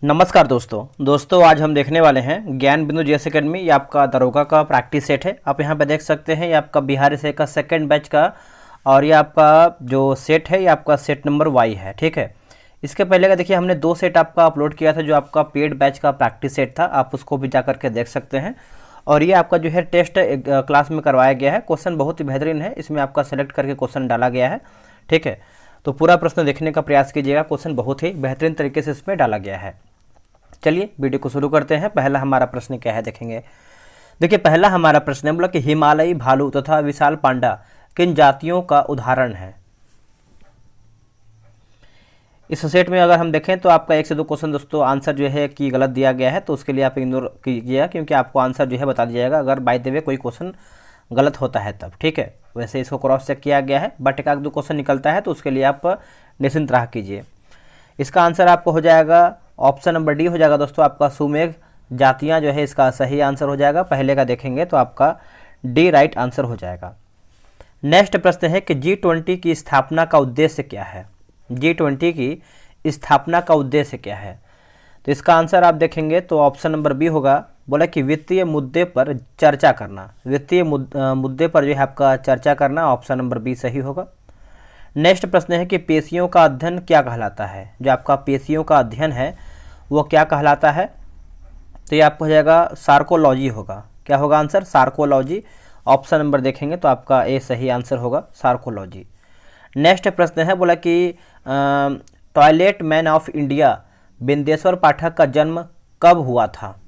नमस्कार दोस्तों आज हम देखने वाले हैं ज्ञान बिंदु जीएस एकेडमी। ये आपका दरोगा का प्रैक्टिस सेट है। आप यहाँ पे देख सकते हैं ये आपका बिहार से का सेकंड बैच का, और ये आपका जो सेट है ये आपका सेट नंबर वाई है। ठीक है, इसके पहले का देखिए हमने 2 सेट आपका अपलोड किया था जो आपका पेड बैच का प्रैक्टिस सेट था, आप उसको भी जा करके देख सकते हैं। और ये आपका जो है टेस्ट क्लास में करवाया गया है। क्वेश्चन बहुत ही बेहतरीन है, इसमें आपका सेलेक्ट करके क्वेश्चन डाला गया है। ठीक है, तो पूरा प्रश्न देखने का प्रयास कीजिएगा, क्वेश्चन बहुत ही बेहतरीन तरीके से इसमें डाला गया है। चलिए वीडियो को शुरू करते हैं। पहला हमारा प्रश्न क्या है देखेंगे। देखिए पहला हमारा प्रश्न है, बोला कि हिमालयी भालू तथा विशाल पांडा किन जातियों का उदाहरण है। इस सेट में अगर हम देखें तो आपका 1 से 2 क्वेश्चन दोस्तों आंसर जो है कि गलत दिया गया है, तो उसके लिए आप इग्नोर कीजिएगा क्योंकि आपको आंसर जो है बता दिया जाएगा अगर बाय द वे कोई क्वेश्चन गलत होता है तब। ठीक है, वैसे इसको क्रॉस चेक किया गया है, बट 1-2 क्वेश्चन निकलता है तो उसके लिए आप निश्चिंत रहा कीजिए। इसका आंसर आपको हो जाएगा ऑप्शन नंबर डी हो जाएगा दोस्तों, आपका सुमेघ जातियां जो है इसका सही आंसर हो जाएगा। पहले का देखेंगे तो आपका डी राइट आंसर हो जाएगा। नेक्स्ट प्रश्न है कि G20 की स्थापना का उद्देश्य क्या है। G20 की स्थापना का उद्देश्य क्या है, तो इसका आंसर आप देखेंगे तो ऑप्शन नंबर बी होगा। बोला कि वित्तीय मुद्दे पर चर्चा करना, वित्तीय मुद्दे पर जो है आपका चर्चा करना, ऑप्शन नंबर बी सही होगा। नेक्स्ट प्रश्न है कि पेशियों का अध्ययन क्या कहलाता है। जो आपका पेशियों का अध्ययन है वो क्या कहलाता है, तो ये आपको हो जाएगा सार्कोलॉजी होगा। क्या होगा आंसर, सार्कोलॉजी। ऑप्शन नंबर देखेंगे तो आपका ए सही आंसर होगा, सार्कोलॉजी। नेक्स्ट प्रश्न है, बोला कि toilet man of India Bindeshwar Pathak का जन्म कब हुआ था।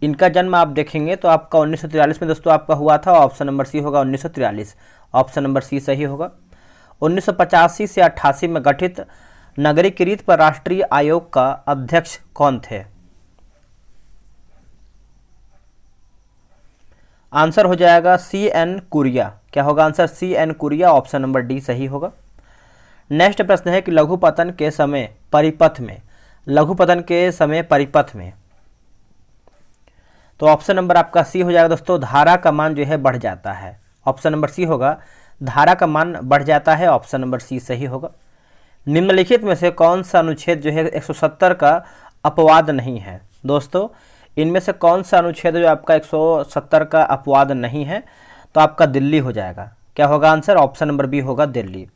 इनका जन्म आप देखेंगे तो आपका 1943 में दोस्तों आपका हुआ था। ऑप्शन नंबर सी होगा 1943, ऑप्शन नंबर सी सही होगा। 1985 से 88 में गठित नगरीकृत पर राष्ट्रीय आयोग का अध्यक्ष कौन थे। आंसर हो जाएगा CN कुरिया। क्या होगा आंसर, CN कुरिया, ऑप्शन नंबर डी सही होगा। नेक्स्ट प्रश्न है कि लघुपतन के समय परिपथ में, लघुपतन के समय परिपथ में, तो ऑप्शन नंबर आपका सी हो जाएगा दोस्तों, धारा का मान जो है बढ़ जाता है। ऑप्शन नंबर सी होगा, धारा का मान बढ़ जाता है, ऑप्शन नंबर सी सही होगा। निम्नलिखित में से कौन सा अनुच्छेद जो है 170 का अपवाद नहीं है। दोस्तों इनमें से कौन सा अनुच्छेद जो आपका 170 का अपवाद नहीं है, तो आपका दिल्ली हो जाएगा। क्या होगा आंसर, ऑप्शन नंबर बी होगा, दिल्ली।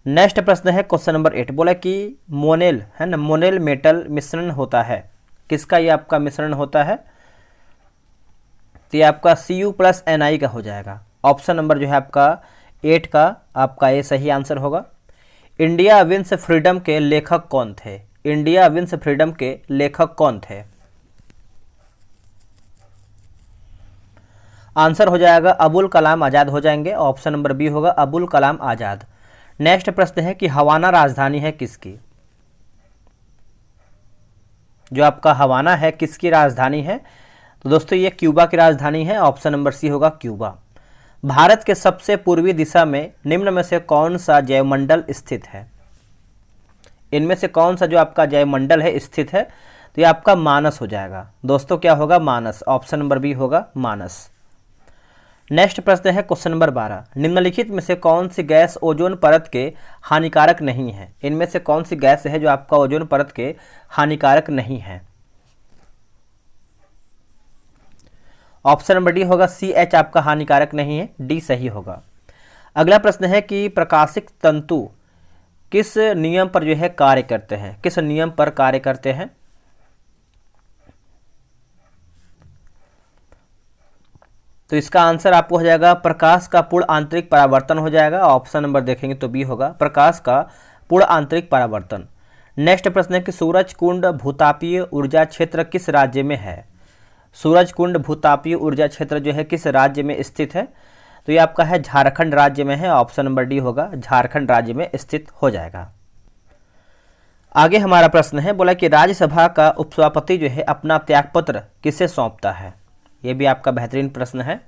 नेक्स्ट प्रश्न है क्वेश्चन नंबर 8, बोला कि मोनेल है ना, मोनेल मेटल मिश्रण होता है, किसका ये आपका मिश्रण होता है, तो ये आपका Cu+Ni का हो जाएगा। ऑप्शन नंबर जो है आपका 8 का आपका ये सही आंसर होगा। इंडिया विंस फ्रीडम के लेखक कौन थे। इंडिया विंस फ्रीडम के लेखक कौन थे। आंसर हो जाएगा अबुल कलाम आज़ाद हो जाएंगे, ऑप्शन नंबर बी होगा, अबुल कलाम आज़ाद। नेक्स्ट प्रश्न है कि हवाना राजधानी है किसकी। जो आपका हवाना है किसकी राजधानी है, तो दोस्तों ये क्यूबा की राजधानी है, ऑप्शन नंबर सी होगा, क्यूबा। भारत के सबसे पूर्वी दिशा में निम्न में से कौन सा जैवमंडल स्थित है। इनमें से कौन सा जो आपका जैवमंडल है स्थित है, तो ये आपका मानस हो जाएगा दोस्तों। क्या होगा, मानस, ऑप्शन नंबर बी होगा, मानस। नेक्स्ट प्रश्न है क्वेश्चन नंबर 12, निम्नलिखित में से कौन सी गैस ओजोन परत के हानिकारक नहीं है। इनमें से कौन सी गैस है जो आपका ओजोन परत के हानिकारक नहीं है। ऑप्शन नंबर डी होगा, CH आपका हानिकारक नहीं है, डी सही होगा। अगला प्रश्न है कि प्रकाशिक तंतु किस नियम पर जो है कार्य करते हैं, किस नियम पर कार्य करते हैं। तो इसका आंसर आपको हो जाएगा प्रकाश का पूर्ण आंतरिक परावर्तन हो जाएगा। ऑप्शन नंबर देखेंगे तो बी होगा, प्रकाश का पूर्ण आंतरिक परावर्तन। नेक्स्ट प्रश्न है कि सूरज कुंड भूतापीय ऊर्जा क्षेत्र किस राज्य में है। सूरज कुंड भूतापीय ऊर्जा क्षेत्र जो है किस राज्य में स्थित है, तो ये आपका है झारखंड राज्य में है, ऑप्शन नंबर डी होगा, झारखंड राज्य में स्थित हो जाएगा। आगे हमारा प्रश्न है, बोला कि राज्यसभा का उपसभापति जो है अपना त्यागपत्र किसे सौंपता है। ये भी आपका बेहतरीन प्रश्न है।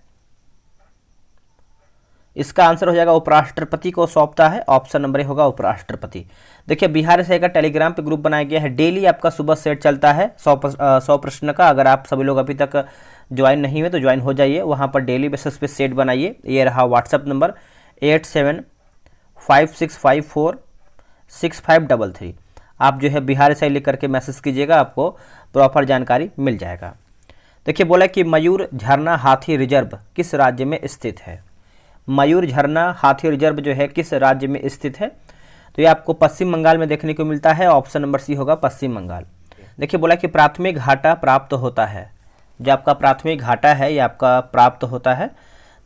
इसका आंसर हो जाएगा उपराष्ट्रपति को सौंपता है, ऑप्शन नंबर ए होगा, उपराष्ट्रपति। देखिए बिहार से का टेलीग्राम पे ग्रुप बनाया गया है, डेली आपका सुबह सेट चलता है 100 प्रश्न का। अगर आप सभी लोग अभी तक ज्वाइन नहीं हुए तो ज्वाइन हो जाइए, वहाँ पर डेली बेसिस पे सेट बनाइए। ये रहा व्हाट्सअप नंबर 8756546533। आप जो है बिहार से लिख करके मैसेज कीजिएगा, आपको प्रॉपर जानकारी मिल जाएगा। देखिए बोला कि मयूर झरना हाथी रिजर्व किस राज्य में स्थित है। मयूर झरना हाथी रिजर्व जो है किस राज्य में स्थित है, तो ये आपको पश्चिम बंगाल में देखने को मिलता है। ऑप्शन नंबर सी होगा पश्चिम बंगाल। देखिए बोला कि प्राथमिक घाटा प्राप्त होता है, जो आपका प्राथमिक घाटा है ये आपका प्राप्त होता है,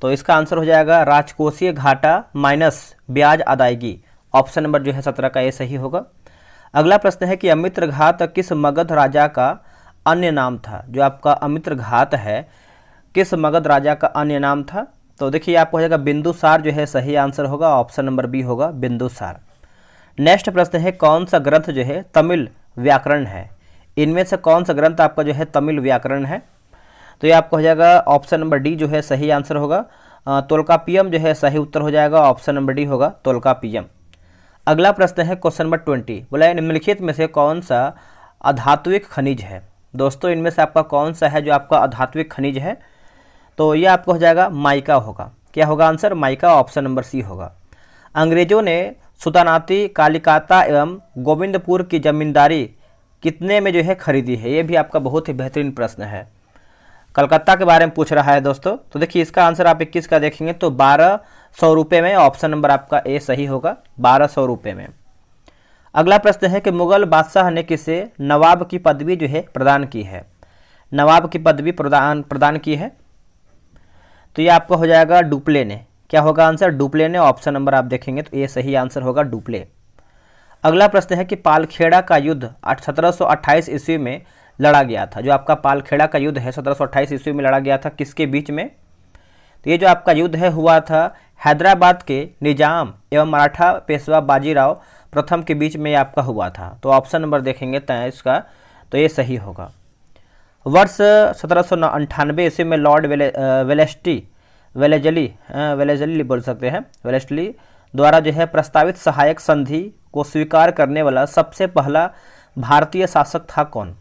तो इसका आंसर हो जाएगा राजकोषीय घाटा माइनस ब्याज अदायगी। ऑप्शन नंबर जो है 17 का ये सही होगा। अगला प्रश्न है कि अमित्र घात किस मगध राजा का अन्य नाम था। जो आपका अमित्र घात है किस मगध राजा का अन्य नाम था, तो देखिए आपको हो जाएगा बिंदुसार जो है सही आंसर होगा। ऑप्शन नंबर बी होगा बिंदुसार। नेक्स्ट प्रश्न है कौन सा ग्रंथ जो है तमिल व्याकरण है। इनमें से कौन सा ग्रंथ आपका जो है तमिल व्याकरण है, तो ये आपको हो जाएगा ऑप्शन नंबर डी जो है सही आंसर होगा। तोल्कापियम जो है सही उत्तर हो जाएगा। ऑप्शन नंबर डी होगा तोल्कापियम। अगला प्रश्न है क्वेश्चन नंबर 20। बोला है निम्नलिखित में से कौन सा अधात्विक खनिज है। दोस्तों इनमें से आपका कौन सा है जो आपका अधात्विक खनिज है, तो ये आपको हो जाएगा माइका होगा। क्या होगा answer, mica. Option number C होगा। अंग्रेजों ने सुतानाती, कालिकाता एवं गोविंदपुर की जमींदारी कितने में जो है खरीदी है। ये भी आपका बहुत ही बेहतरीन प्रश्न है, कलकत्ता के बारे में पूछ रहा है दोस्तों। तो देखिए इसका आंसर आप 21 का देखेंगे तो 1200 रुपये में। ऑप्शन नंबर आपका ए सही होगा, 1200 रुपये में। अगला प्रश्न है कि मुगल बादशाह ने किसे नवाब की पदवी जो है प्रदान की है। नवाब की पदवी प्रदान की है, तो ये आपका हो जाएगा डुप्ले ने। क्या होगा आंसर, डुप्ले ने। ऑप्शन नंबर आप देखेंगे तो ये सही आंसर होगा डुप्ले। अगला प्रश्न है कि पालखेड़ा का युद्ध 1728 ईस्वी में लड़ा गया था। जो आपका पालखेड़ा का युद्ध है 1728 ईस्वी में लड़ा गया था किसके बीच में, तो ये जो आपका युद्ध है हुआ था हैदराबाद के निजाम एवं मराठा पेशवा बाजीराव प्रथम के बीच में आपका हुआ था। तो ऑप्शन नंबर देखेंगे 23 का, तो ये सही होगा। वर्ष 1798 ईस्वी में लॉर्ड वेलेजली बोल सकते हैं, वेलेस्ली द्वारा जो है प्रस्तावित सहायक संधि को स्वीकार करने वाला सबसे पहला भारतीय शासक था कौन।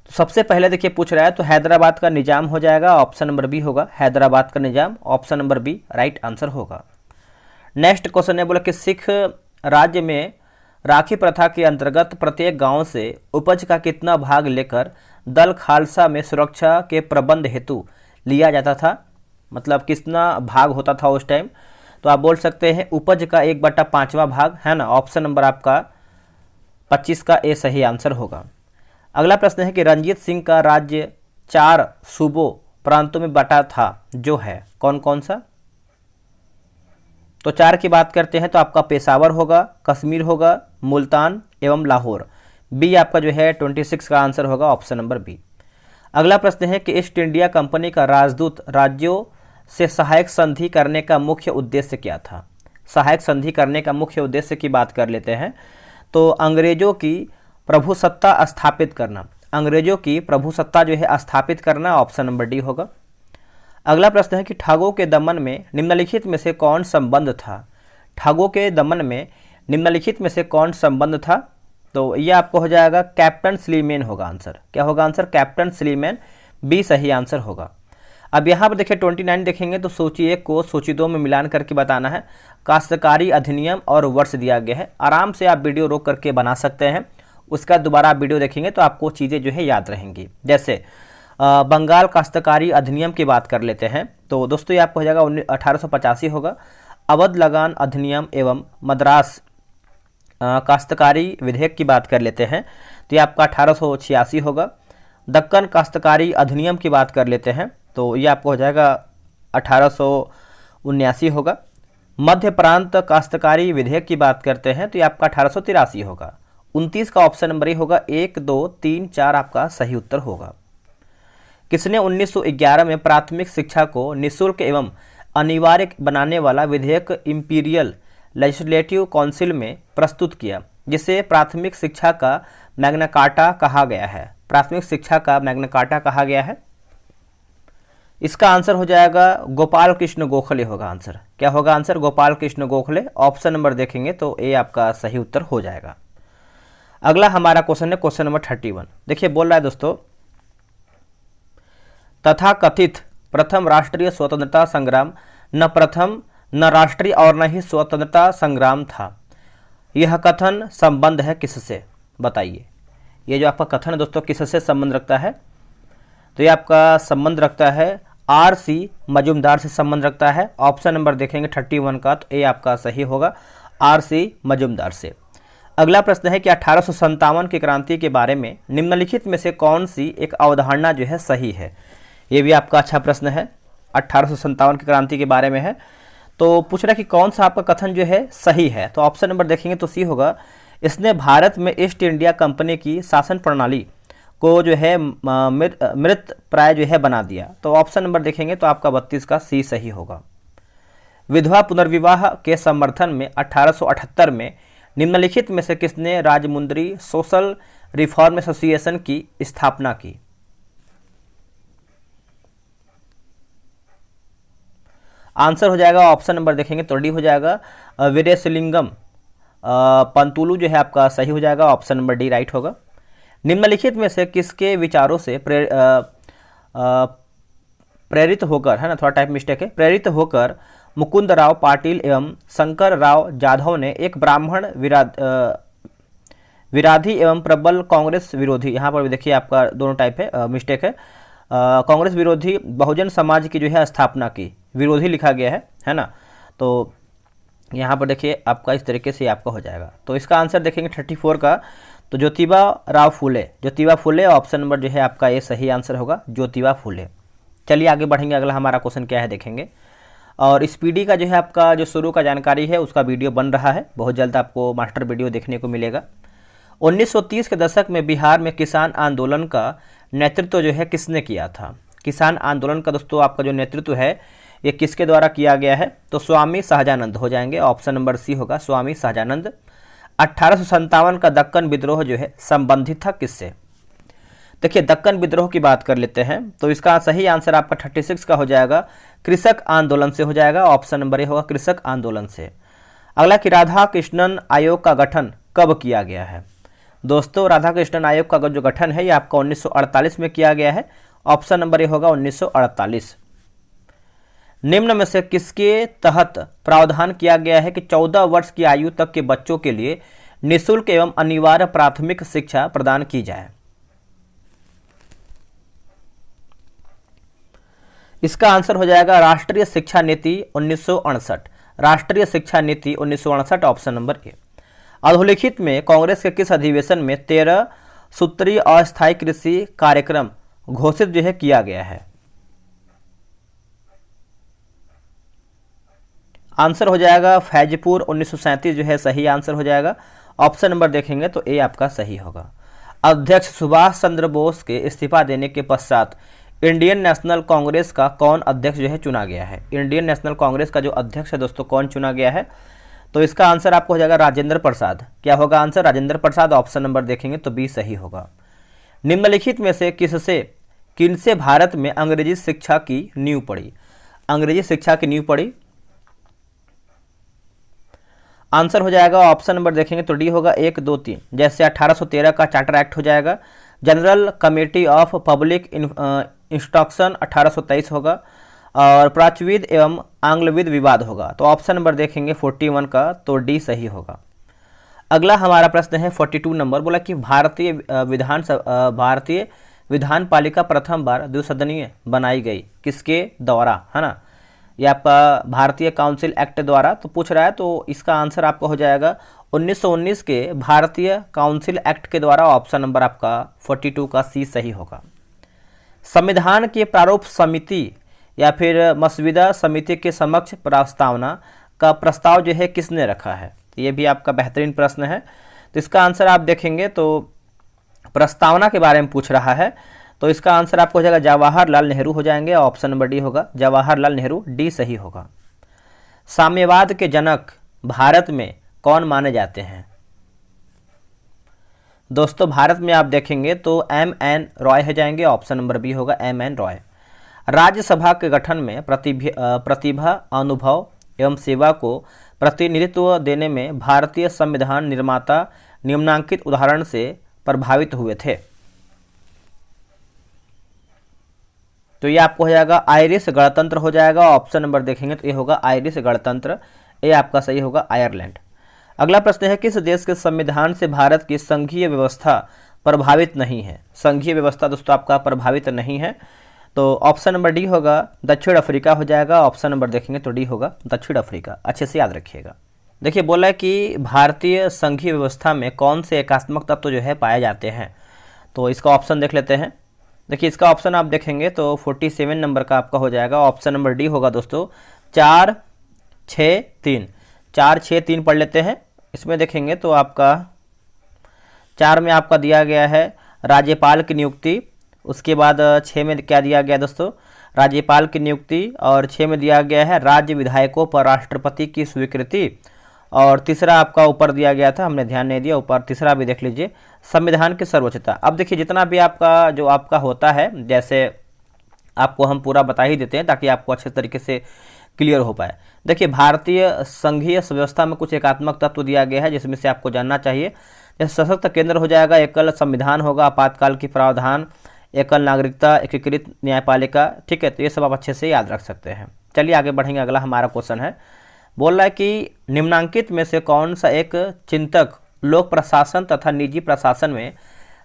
तो सबसे पहले देखिए पूछ रहा है तो हैदराबाद का निजाम हो जाएगा। ऑप्शन नंबर बी होगा हैदराबाद का Nizam. Option number B right answer होगा। नेक्स्ट क्वेश्चन है बोला कि सिख राज्य में राखी प्रथा के अंतर्गत प्रत्येक गांव से उपज का कितना भाग लेकर दल खालसा में सुरक्षा के प्रबंध हेतु लिया जाता था। मतलब कितना भाग होता था उस टाइम, तो आप बोल सकते हैं उपज का 1/5वां भाग है ना। ऑप्शन नंबर आपका 25 का ए सही आंसर होगा। अगला प्रश्न है कि रंजीत सिंह का राज्य 4 सूबों प्रांतों में बटा था, जो है कौन कौन सा। तो 4 की बात करते हैं तो आपका पेशावर होगा, कश्मीर होगा, मुल्तान एवं लाहौर। बी आपका जो है 26 का आंसर होगा। Option number B. अगला प्रश्न है कि ईस्ट इंडिया कंपनी का राजदूत राज्यों से सहायक संधि करने का मुख्य उद्देश्य क्या था। सहायक संधि करने का मुख्य उद्देश्य की बात कर लेते हैं तो अंग्रेजों की प्रभुसत्ता स्थापित करना। अंग्रेजों की प्रभुसत्ता जो है स्थापित करना। ऑप्शन नंबर डी होगा। अगला प्रश्न है कि ठगों के दमन में निम्नलिखित में से कौन संबंध था। ठगों के दमन में निम्नलिखित में से कौन संबंध था, तो यह आपको हो जाएगा कैप्टन स्लीमैन होगा आंसर। क्या होगा आंसर, कैप्टन स्लीमैन। बी सही आंसर होगा। अब यहाँ पर देखिए 29 देखेंगे तो सूची 1 को सूची 2 में मिलान करके बताना है। काश्तकारी अधिनियम और वर्ष दिया गया है। आराम से आप वीडियो रोक करके बना सकते हैं, उसका दोबारा आप वीडियो देखेंगे तो आपको चीज़ें जो है याद रहेंगी। जैसे बंगाल काश्तकारी अधिनियम की बात कर लेते हैं तो दोस्तों ये आपको हो जाएगा 1885 होगा। अवध लगान अधिनियम एवं मद्रास काश्तकारी विधेयक की बात कर लेते हैं तो ये आपका 1886 होगा। दक्कन काश्तकारी अधिनियम की बात कर लेते हैं तो ये आपको हो जाएगा 1879 होगा। मध्य प्रांत काश्तकारी विधेयक की बात करते हैं तो ये आपका 1883 होगा। 29 का ऑप्शन नंबर ये होगा। 1, 2, 3, 4 आपका सही उत्तर होगा। किसने 1911 में प्राथमिक शिक्षा को निःशुल्क एवं अनिवार्य बनाने वाला विधेयक इंपीरियल लेजिस्लेटिव काउंसिल में प्रस्तुत किया, जिसे प्राथमिक शिक्षा का मैग्ना कार्टा कहा गया है। प्राथमिक शिक्षा का मैग्ना कार्टा कहा गया है। इसका आंसर हो जाएगा गोपाल कृष्ण गोखले होगा आंसर। क्या होगा answer, Gopal Krishna Gokhale. Option number देखेंगे तो ए आपका सही उत्तर हो जाएगा। अगला हमारा क्वेश्चन है क्वेश्चन नंबर 31। देखिए बोल रहा है दोस्तों, तथा कथित प्रथम राष्ट्रीय स्वतंत्रता संग्राम न प्रथम न राष्ट्रीय और न ही स्वतंत्रता संग्राम था। यह कथन संबंध है किससे, बताइए। ये जो आपका कथन है दोस्तों किससे संबंध रखता है, तो ये आपका संबंध रखता है R.C. मजूमदार से संबंध रखता है। ऑप्शन नंबर देखेंगे 31 का, तो ये आपका सही होगा, R.C. मजूमदार से। अगला प्रश्न है कि 1857 की क्रांति के बारे में निम्नलिखित में से कौन सी एक अवधारणा जो है सही है। ये भी आपका अच्छा प्रश्न है, 1857 की क्रांति के बारे में है, तो पूछ रहा है कि कौन सा आपका कथन जो है सही है। तो ऑप्शन नंबर देखेंगे तो सी होगा, इसने भारत में ईस्ट इंडिया कंपनी की शासन प्रणाली को जो है मृत प्राय जो है बना दिया। तो ऑप्शन नंबर देखेंगे तो आपका 32 का सी सही होगा। विधवा पुनर्विवाह के समर्थन में 1878 में निम्नलिखित में से किसने राजमुंद्री सोशल रिफॉर्म एसोसिएशन की स्थापना की। आंसर हो जाएगा ऑप्शन नंबर देखेंगे तो डी हो जाएगा, वीरेशलिंगम पंतुलू जो है आपका सही हो जाएगा, ऑप्शन नंबर डी राइट होगा। निम्नलिखित में से किसके विचारों से प्रेरित होकर, है ना, थोड़ा टाइप मिस्टेक है, प्रेरित होकर मुकुंद राव पाटिल एवं शंकर राव जाधव ने एक ब्राह्मण विराधी एवं प्रबल कांग्रेस विरोधी, यहाँ पर भी देखिए आपका दोनों टाइप है, मिस्टेक है, कांग्रेस विरोधी बहुजन समाज की जो है स्थापना की, विरोधी लिखा गया है ना, तो यहाँ पर देखिए आपका इस तरीके से आपका हो जाएगा। तो इसका आंसर देखेंगे 34 का, तो ज्योतिबा फुले, ऑप्शन नंबर जो है आपका ये सही आंसर होगा, ज्योतिबा फुले। चलिए आगे बढ़ेंगे, अगला हमारा क्वेश्चन क्या है देखेंगे। और स्पीडी का जो है आपका जो शुरू का जानकारी है उसका वीडियो बन रहा है, बहुत जल्द आपको मास्टर वीडियो देखने को मिलेगा। 1930 के दशक में बिहार में किसान आंदोलन का नेतृत्व जो है किसने किया था। किसान आंदोलन का दोस्तों आपका जो नेतृत्व है ये किसके द्वारा किया गया है, तो स्वामी शाहजानंद हो जाएंगे, ऑप्शन नंबर सी होगा, स्वामी शाहजानंद। 1857 का दक्कन विद्रोह जो है संबंधित था किससे। देखिए दक्कन विद्रोह की बात कर लेते हैं, तो इसका सही आंसर आपका 36 का हो जाएगा, कृषक आंदोलन से हो जाएगा, ऑप्शन नंबर ए होगा, कृषक आंदोलन से। अगला कि राधा कृष्णन आयोग का गठन कब किया गया है। दोस्तों राधा कृष्णन आयोग का जो गठन है ये आपका 1948 में किया गया है, ऑप्शन नंबर ए होगा 1948। निम्न में से किसके तहत प्रावधान किया गया है कि 14 वर्ष की आयु तक के बच्चों के लिए निःशुल्क एवं अनिवार्य प्राथमिक शिक्षा प्रदान की जाए। इसका आंसर हो जाएगा राष्ट्रीय शिक्षा नीति 1968, राष्ट्रीय शिक्षा नीति 1968, ऑप्शन नंबर ए। अधोलिखित में कांग्रेस के किस अधिवेशन में 13 सूत्रीय अस्थायी कृषि कार्यक्रम घोषित जो है किया गया है। आंसर हो जाएगा फैजपुर 1937 जो है सही आंसर हो जाएगा, ऑप्शन नंबर देखेंगे तो ए आपका सही होगा। अध्यक्ष सुभाष चंद्र बोस के इस्तीफा देने के पश्चात इंडियन नेशनल कांग्रेस का कौन अध्यक्ष जो है चुना गया है। इंडियन नेशनल कांग्रेस का जो अध्यक्ष है दोस्तों कौन चुना गया है, तो इसका आंसर आपको हो जाएगा राजेंद्र प्रसाद। क्या होगा answer, Rajendra Prasad, option number देखेंगे तो बी सही होगा। निम्नलिखित में से किनसे भारत में अंग्रेजी शिक्षा की नींव पड़ी। अंग्रेजी शिक्षा की नींव पड़ी, आंसर हो जाएगा ऑप्शन नंबर देखेंगे तो डी होगा 1, 2, 3। जैसे 1813 का चार्टर एक्ट हो जाएगा, general committee of public instruction 1823 होगा, और प्राच्यविद एवं आंग्लविद विवाद होगा। तो ऑप्शन नंबर देखेंगे 41 का, तो डी सही होगा। अगला हमारा प्रश्न है 42 नंबर, बोला कि भारतीय विधान पालिका प्रथम बार द्विसदनीय बनाई गई किसके द्वारा, है ना, ये आपका भारतीय काउंसिल एक्ट द्वारा। तो पूछ रहा है, तो इसका आंसर आपका हो जाएगा 1919 के भारतीय काउंसिल एक्ट के द्वारा, ऑप्शन नंबर आपका 42 का सी सही होगा। संविधान के प्रारूप समिति या फिर मसविदा समिति के समक्ष प्रस्तावना का प्रस्ताव जो है किसने रखा है। ये भी आपका बेहतरीन प्रश्न है, तो इसका आंसर आप देखेंगे तो प्रस्तावना के बारे में पूछ रहा है, तो इसका आंसर आपको हो जाएगा जवाहरलाल नेहरू हो जाएंगे, ऑप्शन नंबर डी होगा, जवाहरलाल नेहरू, डी सही होगा। साम्यवाद के जनक भारत में कौन माने जाते हैं। दोस्तों भारत में आप देखेंगे तो M.N. रॉय हो जाएंगे, ऑप्शन नंबर बी होगा, M.N. रॉय। राज्यसभा के गठन में प्रतिभा, अनुभव एवं सेवा को प्रतिनिधित्व देने में भारतीय संविधान निर्माता निम्नांकित उदाहरण से प्रभावित हुए थे। तो ये आपको हो जाएगा आयरिश गणतंत्र हो जाएगा, ऑप्शन नंबर देखेंगे तो ये होगा आयरिश गणतंत्र, ये आपका सही होगा आयरलैंड। अगला प्रश्न है, किस देश के संविधान से भारत की संघीय व्यवस्था प्रभावित नहीं है? संघीय व्यवस्था दोस्तों आपका प्रभावित नहीं है, तो ऑप्शन नंबर डी होगा, दक्षिण अफ्रीका हो जाएगा। ऑप्शन नंबर देखेंगे तो डी होगा, दक्षिण अफ्रीका। अच्छे से याद रखिएगा। देखिए बोला है कि भारतीय संघीय व्यवस्था में कौन से एकात्मक तत्व जो है पाए जाते हैं, तो इसका ऑप्शन देख लेते हैं। देखिए इसका ऑप्शन आप देखेंगे तो 47 नंबर का आपका हो जाएगा। ऑप्शन नंबर डी होगा दोस्तों, 4 6 3। 4 6 3 पढ़ लेते हैं। इसमें देखेंगे तो आपका 4 में आपका दिया गया है राज्यपाल की नियुक्ति, उसके बाद 6 में क्या दिया गया दोस्तों, राज्यपाल की नियुक्ति, और 6 में दिया गया है राज्य विधायकों पर राष्ट्रपति की स्वीकृति, और तीसरा आपका ऊपर दिया गया था, हमने ध्यान नहीं दिया, ऊपर तीसरा भी देख लीजिए, संविधान की सर्वोच्चता। अब देखिए जितना भी आपका जो आपका होता है, जैसे आपको हम पूरा बता ही देते हैं ताकि आपको अच्छे तरीके से क्लियर हो पाए। देखिए भारतीय संघीय व्यवस्था में कुछ एकात्मक तत्व दिया गया है जिसमें से आपको जानना चाहिए। जैसे सशक्त केंद्र हो जाएगा, एकल संविधान होगा, आपातकाल की प्रावधान, एकल नागरिकता, एकीकृत न्यायपालिका। ठीक है, तो ये सब आप अच्छे से याद रख सकते हैं। चलिए आगे बढ़ेंगे। अगला हमारा क्वेश्चन है, बोल रहा है कि निम्नांकित में से कौन सा एक चिंतक लोक प्रशासन तथा निजी प्रशासन में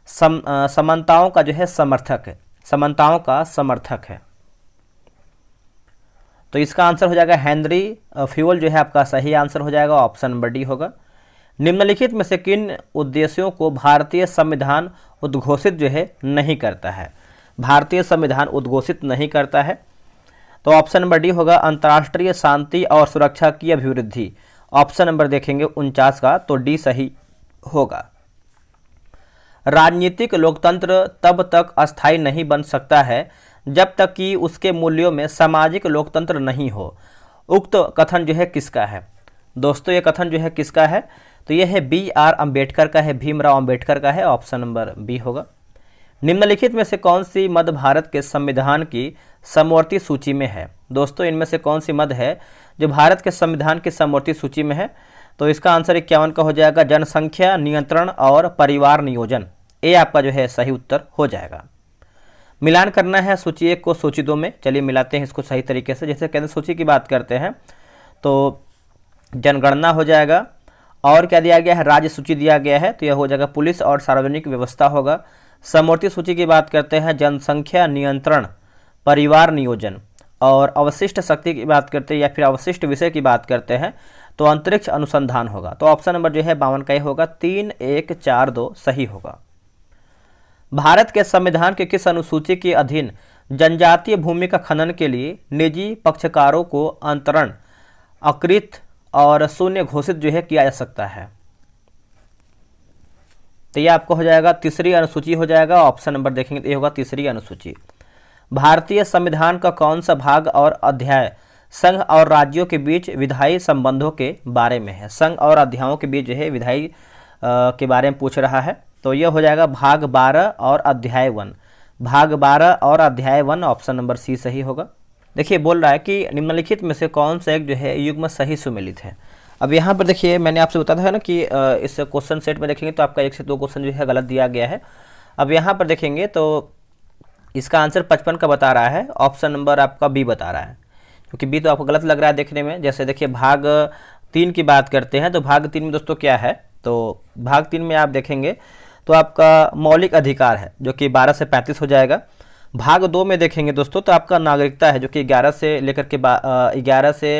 समानताओं का जो है समर्थक है, समानताओं का समर्थक है? तो इसका आंसर हो जाएगा हेनरी फ्यूल जो है आपका सही आंसर हो जाएगा। ऑप्शन नंबर डी होगा। निम्नलिखित में से किन उद्देश्यों को भारतीय संविधान उद्घोषित जो है नहीं करता है? भारतीय संविधान उद्घोषित नहीं करता है, तो ऑप्शन नंबर डी होगा, अंतर्राष्ट्रीय शांति और सुरक्षा की अभिवृद्धि। ऑप्शन नंबर देखेंगे 49 का, तो डी सही होगा। राजनीतिक लोकतंत्र तब तक अस्थायी नहीं बन सकता है जब तक कि उसके मूल्यों में सामाजिक लोकतंत्र नहीं हो। उक्त कथन जो है किसका है? दोस्तों ये कथन जो है किसका है? तो यह है BR अम्बेडकर का है, भीमराव अम्बेडकर का है। ऑप्शन नंबर बी होगा। निम्नलिखित में से कौन सी मद भारत के संविधान की समवर्ती सूची में है? दोस्तों इनमें से कौन सी मद है जो भारत के संविधान की समवर्ती सूची में है? तो इसका आंसर 51 का हो जाएगा, जनसंख्या नियंत्रण और परिवार नियोजन। ये आपका जो है सही उत्तर हो जाएगा। मिलान करना है सूची 1 को सूची 2 में। चलिए मिलाते हैं इसको सही तरीके से। जैसे केंद्र सूची की बात करते हैं तो जनगणना हो जाएगा, और क्या दिया गया है, राज्य सूची दिया गया है, तो यह हो जाएगा पुलिस और सार्वजनिक व्यवस्था होगा। समवर्ती सूची की बात करते हैं जनसंख्या नियंत्रण, परिवार नियोजन, और अवशिष्ट शक्ति की बात करते हैं या फिर अवशिष्ट विषय की बात करते हैं तो अंतरिक्ष अनुसंधान होगा। तो ऑप्शन नंबर जो है 52 का ही होगा, 3 1 4 2 सही होगा। भारत के संविधान के किस अनुसूची के अधीन जनजातीय भूमि का खनन के लिए निजी पक्षकारों को अंतरण, अकृत और शून्य घोषित जो है किया जा सकता है? तो यह आपको हो जाएगा तीसरी अनुसूची हो जाएगा। ऑप्शन नंबर देखेंगे तो ये होगा तीसरी अनुसूची। भारतीय संविधान का कौन सा भाग और अध्याय संघ और राज्यों के बीच विधायी संबंधों के बारे में है? संघ और अध्यायों के बीच जो है विधायी के बारे में पूछ रहा है, तो यह हो जाएगा भाग 12 और अध्याय 1। भाग 12 और अध्याय 1, ऑप्शन नंबर सी सही होगा। देखिए बोल रहा है कि निम्नलिखित में से कौन सा एक जो है युग्म सही सुमेलित है? अब यहाँ पर देखिए मैंने आपसे बताया था ना कि इस क्वेश्चन सेट में देखेंगे तो आपका 1 से 2 क्वेश्चन जो है गलत दिया गया है। अब यहाँ पर देखेंगे तो इसका आंसर 55 का बता रहा है, ऑप्शन नंबर आपका बी बता रहा है, क्योंकि बी तो आपको गलत लग रहा है देखने में। जैसे देखिए भाग 3 की बात करते हैं तो भाग 3 में दोस्तों क्या है, तो भाग 3 में आप देखेंगे तो आपका मौलिक अधिकार है जो कि 12 से 35 हो जाएगा। भाग 2 में देखेंगे दोस्तों तो आपका नागरिकता है जो कि 11 से लेकर के 11 से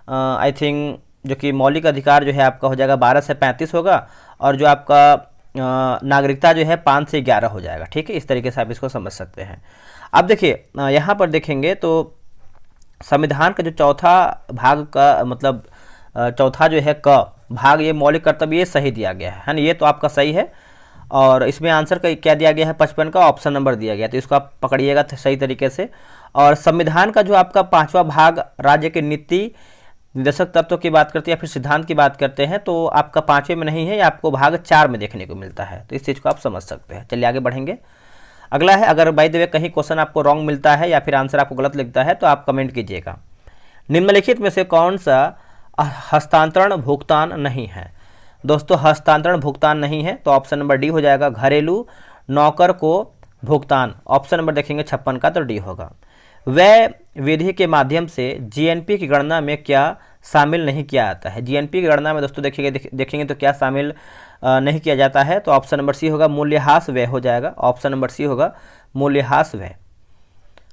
आई थिंक जो कि मौलिक अधिकार जो है आपका हो जाएगा 12 से 35 होगा, और जो आपका नागरिकता जो है 5 से 11 हो जाएगा। ठीक है, इस तरीके से आप इसको समझ सकते हैं। अब देखिए यहाँ पर देखेंगे तो संविधान का जो चौथा भाग का मतलब चौथा जो है क भाग, ये मौलिक कर्तव्य ये सही दिया गया है ना, ये तो आपका सही है। और इसमें आंसर का क्या दिया गया है 55 का ऑप्शन नंबर दिया गया, तो इसको आप पकड़िएगा सही तरीके से। और संविधान का जो आपका 5वां भाग राज्य के नीति निर्देशक तत्व की बात करते हैं या फिर सिद्धांत की बात करते हैं तो आपका 5वें में नहीं है, आपको भाग 4 में देखने को मिलता है, तो इस चीज़ को आप समझ सकते हैं। चलिए आगे बढ़ेंगे। अगला है, अगर बाय द वे कहीं क्वेश्चन आपको रॉन्ग मिलता है या फिर आंसर आपको गलत लिखता है तो आप कमेंट कीजिएगा। निम्नलिखित में से कौन सा हस्तांतरण भुगतान नहीं है? दोस्तों हस्तांतरण भुगतान नहीं है, तो ऑप्शन नंबर डी हो जाएगा, घरेलू नौकर को भुगतान। ऑप्शन नंबर देखेंगे 56 का, तो डी होगा। व्यय विधि के माध्यम से GNP की गणना में क्या शामिल नहीं किया जाता है। जीएनपी की गणना में दोस्तों देखेंगे तो क्या शामिल नहीं किया जाता है, तो ऑप्शन नंबर सी होगा मूल्यह्रास व्यय हो जाएगा। ऑप्शन नंबर सी होगा मूल्यह्रास व्यय।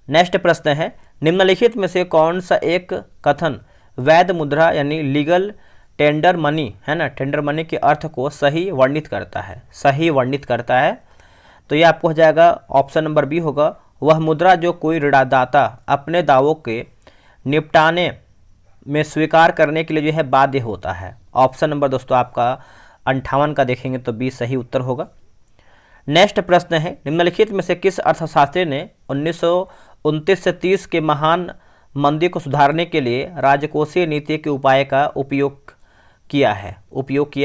नेक्स्ट प्रश्न है, निम्नलिखित में से कौन सा एक कथन वैध मुद्रा यानी लीगल टेंडर मनी है ना, टेंडर मनी के अर्थ को सही वर्णित करता है, सही वर्णित करता है। तो ये आपको हो जाएगा ऑप्शन नंबर बी होगा, वह मुद्रा जो कोई ऋणदाता अपने दावों के निपटाने में स्वीकार करने के लिए जो है बाध्य होता है। ऑप्शन नंबर दोस्तों आपका 58 का देखेंगे तो बी सही उत्तर होगा। नेक्स्ट प्रश्न है, निम्नलिखित में से किस अर्थशास्त्री ने 1929 से 30 के महान मंदी को सुधारने के लिए राजकोषीय नीति के उपाय का उपयोग किया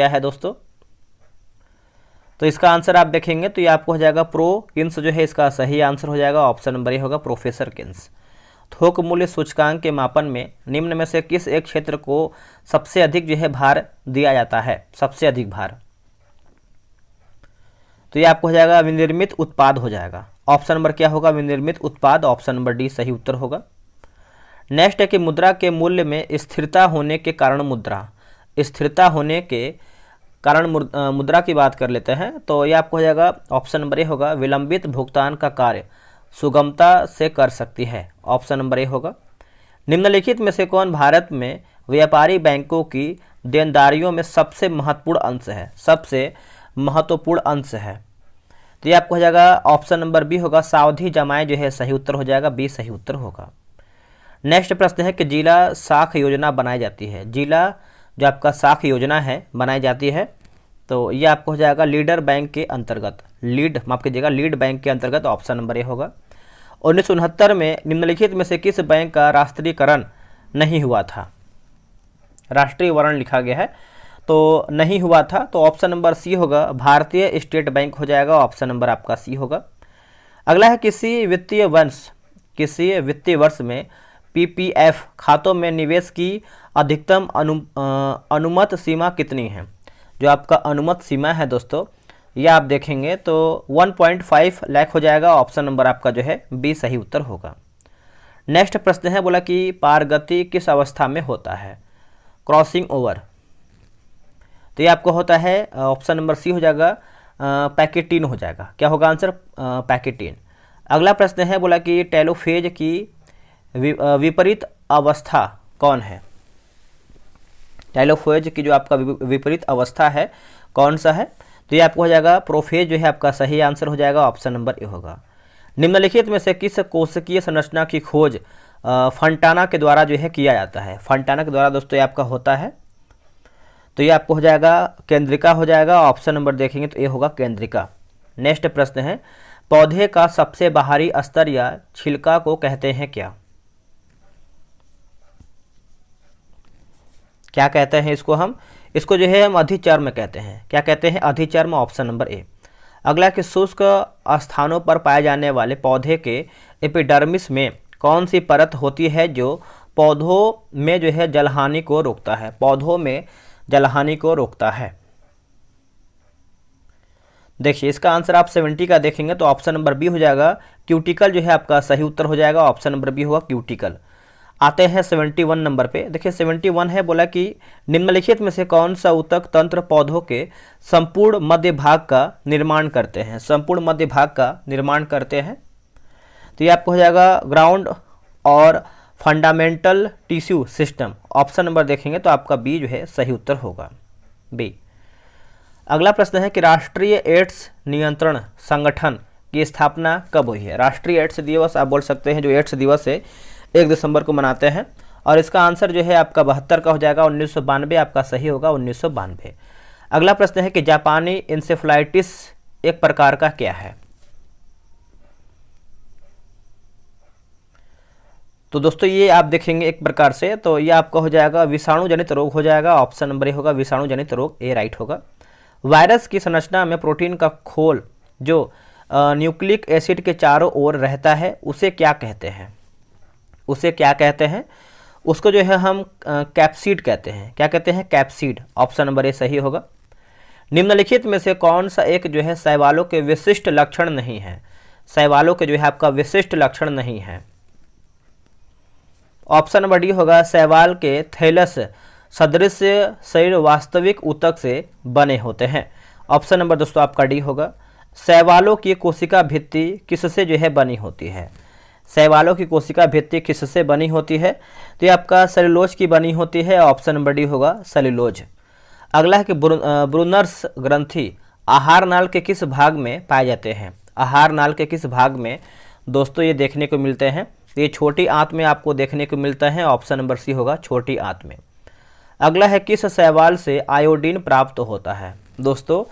है दोस्तों। तो इसका आंसर आप देखेंगे तो ये आपको हो जाएगा किन्स जो है इसका सही आंसर हो जाएगा। ऑप्शन नंबर ये होगा प्रोफेसर किन्स। थोक मूल्य सूचकांक के मापन में निम्न में से किस एक क्षेत्र को सबसे अधिक जो है भार दिया जाता है, सबसे अधिक भार? तो ये आपको हो जाएगा विनिर्मित उत्पाद हो जाएगा। ऑप्शन नंबर क्या होगा? विनिर्मित उत्पाद। ऑप्शन नंबर डी सही उत्तर होगा। नेक्स्ट है कि मुद्रा के मूल्य में स्थिरता होने के कारण मुद्रा की बात कर लेते हैं। तो ये आपको हो जाएगा ऑप्शन नंबर ए होगा विलंबित भुगतान का कार्य सुगमता से कर सकती है। ऑप्शन नंबर ए होगा। निम्नलिखित में से कौन भारत में व्यापारी बैंकों की देनदारियों में सबसे महत्वपूर्ण अंश है? सबसे महत्वपूर्ण अंश है। तो ये आपको हो जाएगा ऑप्शन नंबर बी होगा सावधि जमाएं जो है सही उत्तर हो जाएगा। बी सही उत्तर होगा। नेक्स्ट प्रश्न है कि जिला साख योजना बनाई जाती है। जिला जो आपका साख योजना है बनाई जाती है, तो ये आपको हो जाएगा लीड बैंक के अंतर्गत। ऑप्शन नंबर ए होगा। 1969 में निम्नलिखित में से किस बैंक का राष्ट्रीयकरण नहीं हुआ था? राष्ट्रीयकरण लिखा गया है तो नहीं हुआ था, तो ऑप्शन नंबर सी होगा भारतीय स्टेट बैंक हो जाएगा। ऑप्शन नंबर आपका सी होगा। अगला है किसी वित्तीय वर्ष में पीपीएफ खातों में निवेश की अधिकतम अनुमत सीमा कितनी है? जो आपका अनुमत सीमा है दोस्तों, यह आप देखेंगे तो 1.5 लाख हो जाएगा। ऑप्शन नंबर आपका जो है बी सही उत्तर होगा। नेक्स्ट प्रश्न है, बोला कि पारगति किस अवस्था में होता है? Crossing over. तो ये आपको होता है ऑप्शन नंबर सी हो जाएगा पैकेटीन हो जाएगा। क्या होगा आंसर? पैकेटीन। अगला प्रश्न है, बोला कि टेलोफेज की विपरीत अवस्था कौन है? टेलोफेज की जो आपका विपरीत अवस्था है कौन सा है? तो ये आपको हो जाएगा प्रोफेज जो है आपका सही आंसर हो जाएगा। ऑप्शन नंबर ए होगा। निम्नलिखित में से किस कोशिकीय संरचना की खोज फंटाना के द्वारा जो है किया जाता है? फंटाना के द्वारा दोस्तों ये आपका होता है, तो ये आपको हो जाएगा केंद्रिका हो जाएगा। ऑप्शन नंबर देखेंगे तो ये होगा केंद्रिका। नेक्स्ट प्रश्न है, पौधे का सबसे बाहरी स्तर या छिलका को कहते हैं क्या? क्या कहते हैं इसको? इसको जो है हम अधिचर्म कहते हैं। क्या कहते हैं? अधिचर्म। Option number A. अगला कि शुष्क स्थानों पर पाए जाने वाले पौधे के एपिडर्मिस में कौन सी परत होती है जो पौधों में जो है जलहानि को रोकता है? पौधों में जलहानि को रोकता है। देखिए इसका आंसर आप 70 का देखेंगे तो ऑप्शन नंबर बी हो जाएगा क्यूटिकल जो है आपका सही उत्तर हो जाएगा। ऑप्शन नंबर बी होगा क्यूटिकल। आते हैं 71 नंबर पे। देखिए 71 है, बोला कि निम्नलिखित में से कौन सा ऊतक तंत्र पौधों के संपूर्ण मध्य भाग का निर्माण करते हैं? संपूर्ण मध्य भाग का निर्माण करते हैं। तो ये आपको हो जाएगा ग्राउंड और fundamental tissue system. Option number देखेंगे तो आपका बी जो है सही उत्तर होगा, बी। अगला प्रश्न है कि राष्ट्रीय एड्स नियंत्रण संगठन की स्थापना कब हुई है? राष्ट्रीय एड्स दिवस आप बोल सकते हैं, जो एड्स दिवस है 1 दिसंबर को मनाते हैं। और इसका आंसर जो है आपका 72 का हो जाएगा। 1992 आपका सही होगा, 1992। अगला प्रश्न है कि जापानी इंसेफ्लाइटिस एक प्रकार का क्या है? तो दोस्तों ये आप देखेंगे एक प्रकार से, तो ये आपका हो जाएगा विषाणु जनित रोग हो जाएगा। ऑप्शन नंबर ए होगा विषाणु जनित रोग, ए राइट होगा। वायरस की संरचना में प्रोटीन का खोल जो न्यूक्लिक एसिड के चारों ओर रहता है उसे क्या कहते हैं? उसे क्या कहते हैं? उसको जो है हम कैप्सिड कहते हैं। क्या कहते हैं? कैप्सिड। ऑप्शन नंबर ए सही होगा। निम्नलिखित में से कौन सा एक जो है शैवालों के विशिष्ट लक्षण नहीं है? शैवालों के जो है आपका विशिष्ट लक्षण नहीं है। ऑप्शन नंबर डी होगा शैवाल के थैलस सदृश शरीर वास्तविक ऊतक से बने होते हैं। ऑप्शन नंबर दोस्तों आपका डी होगा। शैवालों की कोशिका भित्ति किससे जो है बनी होती है? शैवालों की कोशिका भित्ति किससे बनी होती है? तो ये आपका सेलुलोज की बनी होती है। ऑप्शन नंबर डी होगा सेलुलोज। अगला है कि ब्रूनर्स ग्रंथि आहार नाल के किस भाग में पाए जाते हैं? आहार नाल के किस भाग में दोस्तों ये देखने को मिलते हैं? ये छोटी आंत में आपको देखने को मिलता है। ऑप्शन नंबर सी होगा छोटी आंत में। अगला है किस शैवाल से आयोडीन प्राप्त होता है? दोस्तों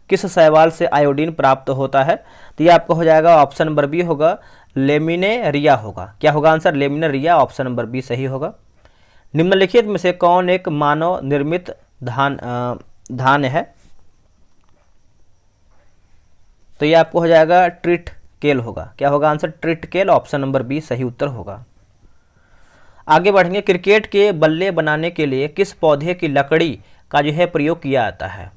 किस शैवाल से आयोडीन प्राप्त होता है? तो ये आपका हो जाएगा ऑप्शन नंबर बी होगा लेमिनेरिया होगा। क्या होगा answer? Laminaria. Option number B सही होगा। निम्नलिखित में से कौन एक मानव निर्मित धान है? तो ये आपको हो जाएगा ट्रिटकेल होगा। क्या होगा आंसर? ट्रिटकेल। ऑप्शन नंबर बी सही उत्तर होगा। आगे बढ़ेंगे। क्रिकेट के बल्ले बनाने के लिए किस पौधे की लकड़ी का जो है प्रयोग किया जाता है?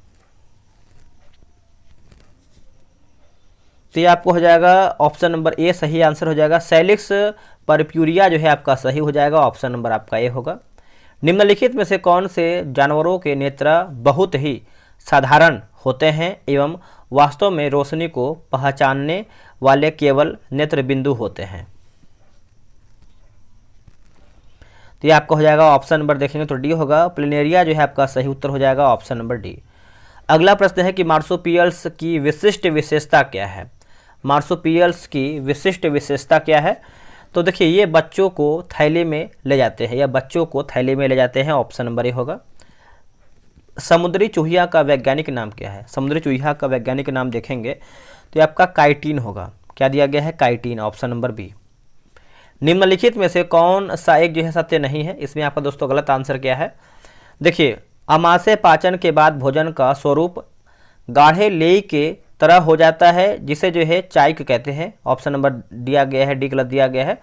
तो ये आपको हो जाएगा ऑप्शन नंबर ए सही आंसर हो जाएगा। सैलिक्स परप्यूरिया जो है आपका सही हो जाएगा। ऑप्शन नंबर आपका ए होगा। निम्नलिखित में से कौन से जानवरों के नेत्र बहुत ही साधारण होते हैं एवं वास्तव में रोशनी को पहचानने वाले केवल नेत्र बिंदु होते हैं? तो ये आपका हो जाएगा ऑप्शन नंबर देखेंगे तो डी होगा। प्लेनेरिया जो है आपका सही उत्तर हो जाएगा। Option number D. अगला प्रश्न है कि मार्सुपियल्स की विशिष्ट विशेषता क्या है? मार्सुपियल्स की विशिष्ट विशेषता क्या है? तो देखिए ये बच्चों को थैले में ले जाते हैं या बच्चों को थैले में ले जाते हैं। ऑप्शन नंबर ए होगा। समुद्री चूहिया का वैज्ञानिक नाम क्या है? समुद्री चूहिया का वैज्ञानिक नाम देखेंगे तो ये आपका काइटिन होगा। क्या दिया गया है? काइटिन। Option number B. निम्नलिखित में से कौन सा एक जो है सत्य नहीं है? इसमें आपका दोस्तों गलत आंसर क्या है? देखिए अमाशय पाचन के बाद भोजन का स्वरूप गाढ़े लेई के तरह हो जाता है जिसे जो है चाइक कहते हैं। ऑप्शन नंबर दिया गया है डी गलत दिया गया है।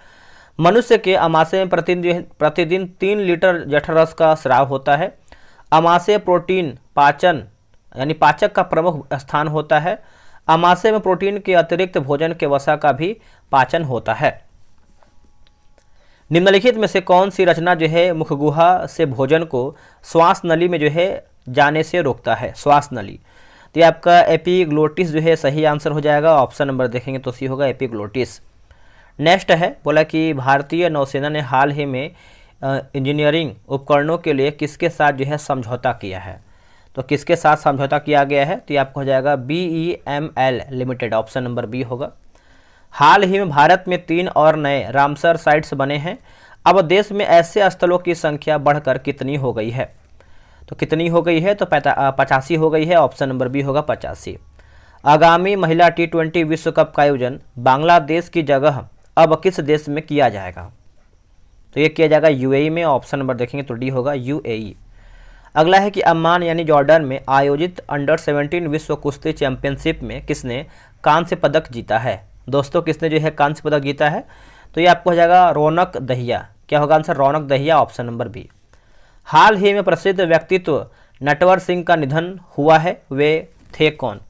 मनुष्य के अमाशय में प्रतिदिन 3 लीटर जठरस का स्राव होता है। अमाशय प्रोटीन पाचन यानी पाचक का प्रमुख स्थान होता है। अमाशय में प्रोटीन के अतिरिक्त भोजन के वसा का भी पाचन होता है। निम्नलिखित में से कौन सी रचना जो है मुखगुहा से भोजन को श्वास नली में जो है जाने से रोकता है? श्वास नली। तो ये आपका एपिग्लोटिस जो है सही आंसर हो जाएगा। ऑप्शन नंबर देखेंगे तो सी होगा एपिग्लोटिस। नेक्स्ट है बोला कि भारतीय नौसेना ने हाल ही में इंजीनियरिंग उपकरणों के लिए किसके साथ जो है समझौता किया है? तो किसके साथ समझौता किया गया है? तो ये आपको हो जाएगा BEML limited. Option number B होगा। हाल ही में भारत में 3 और नए रामसर साइट्स बने हैं। अब देश में ऐसे स्थलों की संख्या बढ़कर कितनी हो गई है? तो कितनी हो गई है? तो 85 हो गई है। ऑप्शन नंबर बी होगा 85। आगामी महिला T20 विश्व कप का आयोजन बांग्लादेश की जगह अब किस देश में किया जाएगा? तो ये किया जाएगा UAE में। ऑप्शन नंबर देखेंगे तो डी होगा UAE। अगला है कि अम्मान यानी जॉर्डन में आयोजित अंडर 17 विश्व कुश्ती चैंपियनशिप में किसने कांस्य पदक जीता है? दोस्तों किसने जो है कांस्य पदक जीता है? तो ये आपको हो जाएगा रौनक दहिया। क्या होगा answer? Raunak Dahiya. Option number B. हाल ही में प्रसिद्ध व्यक्तित्व नटवर सिंह का निधन हुआ है, वे थे कौन?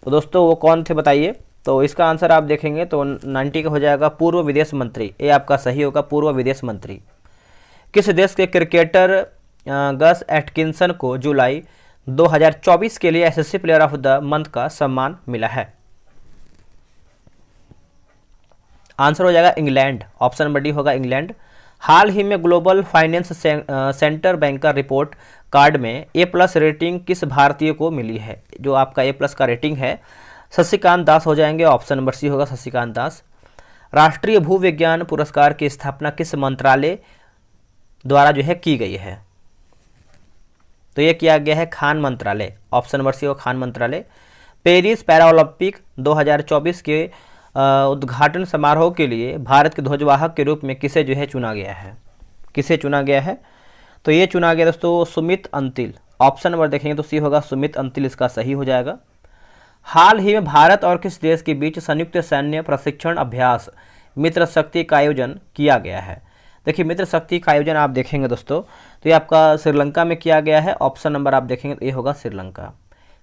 तो दोस्तों वो कौन थे बताइए? तो इसका आंसर आप देखेंगे तो 90 का हो जाएगा पूर्व विदेश मंत्री। ये आपका सही होगा पूर्व विदेश मंत्री। किस देश के क्रिकेटर गस एटकिंसन को जुलाई 2024 के लिए SSC player of the month का सम्मान मिला है? आंसर हो जाएगा इंग्लैंड। ऑप्शन नंबर डी होगा इंग्लैंड। हाल ही में global finance centre banker report card में A+ रेटिंग किस भारतीय को मिली है? जो आपका A+ का रेटिंग है शशिकांत दास हो जाएंगे। ऑप्शन नंबर सी होगा शशिकांत दास। राष्ट्रीय भूविज्ञान पुरस्कार की स्थापना किस मंत्रालय द्वारा जो है की गई है? तो ये किया गया है खान मंत्रालय। ऑप्शन नंबर सी होगा खान मंत्रालय। पेरिस पैराओलंपिक 2024 के उद्घाटन समारोह के लिए भारत के ध्वजवाहक के रूप में किसे जो है चुना गया है? किसे चुना गया है? तो ये चुना गया दोस्तों सुमित अंतिल। ऑप्शन नंबर देखेंगे तो सी होगा सुमित अंतिल इसका सही हो जाएगा। हाल ही में भारत और किस देश के बीच संयुक्त सैन्य प्रशिक्षण अभ्यास मित्र शक्ति का आयोजन किया गया है? देखिए मित्र शक्ति का आयोजन आप देखेंगे दोस्तों तो ये आपका श्रीलंका में किया गया है। ऑप्शन नंबर आप देखेंगे तो ये होगा श्रीलंका।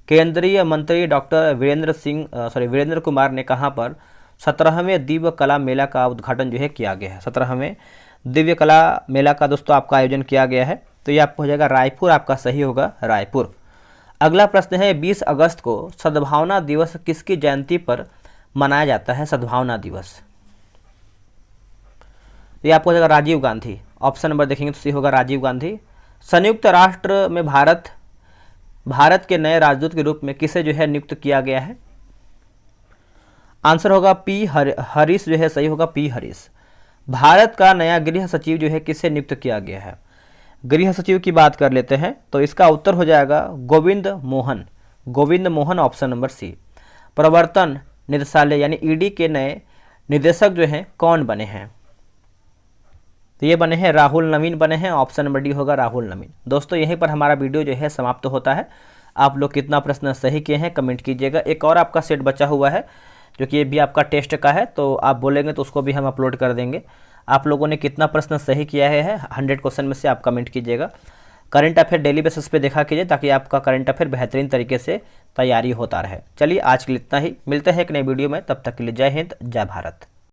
केंद्रीय मंत्री डॉक्टर वीरेंद्र कुमार ने कहाँ पर 17वें दिव्य कला मेला का उद्घाटन जो है किया गया है? 17वें दिव्य कला मेला का दोस्तों आपका आयोजन किया गया है? तो ये आपको हो जाएगा रायपुर, आपका सही होगा रायपुर। अगला प्रश्न है 20 अगस्त को सद्भावना दिवस किसकी जयंती पर मनाया जाता है? सद्भावना दिवस, ये आपको हो जाएगा राजीव गांधी। ऑप्शन नंबर देखेंगे तो सही होगा राजीव गांधी। संयुक्त राष्ट्र में भारत के नए राजदूत के रूप में किसे जो है नियुक्त किया गया है? आंसर होगा पी हरीश, जो है सही होगा पी हरीश। भारत का नया गृह सचिव जो है किसे नियुक्त किया गया है? गृह सचिव की बात कर लेते हैं तो इसका उत्तर हो जाएगा Govind Mohan, Govind Mohan, option number C. प्रवर्तन निदेशालय यानी ईडी के नए निदेशक जो हैं कौन बने हैं? तो ये बने हैं राहुल नवीन बने हैं, ऑप्शन नंबर डी होगा राहुल नवीन। दोस्तों यहीं पर हमारा वीडियो जो है समाप्त होता है। आप लोग कितना प्रश्न सही किए हैं कमेंट कीजिएगा। एक और आपका सेट बचा हुआ है जो कि ये भी आपका टेस्ट का है, तो आप बोलेंगे तो उसको भी हम अपलोड कर देंगे। आप लोगों ने कितना प्रश्न सही किया है 100 क्वेश्चन में से आप कमेंट कीजिएगा। करंट अफेयर डेली बेसिस पे देखा कीजिए ताकि आपका करंट अफेयर बेहतरीन तरीके से तैयारी होता रहे। चलिए आज के लिए इतना ही, मिलते हैं एक नई वीडियो में, तब तक के लिए जय हिंद जय भारत।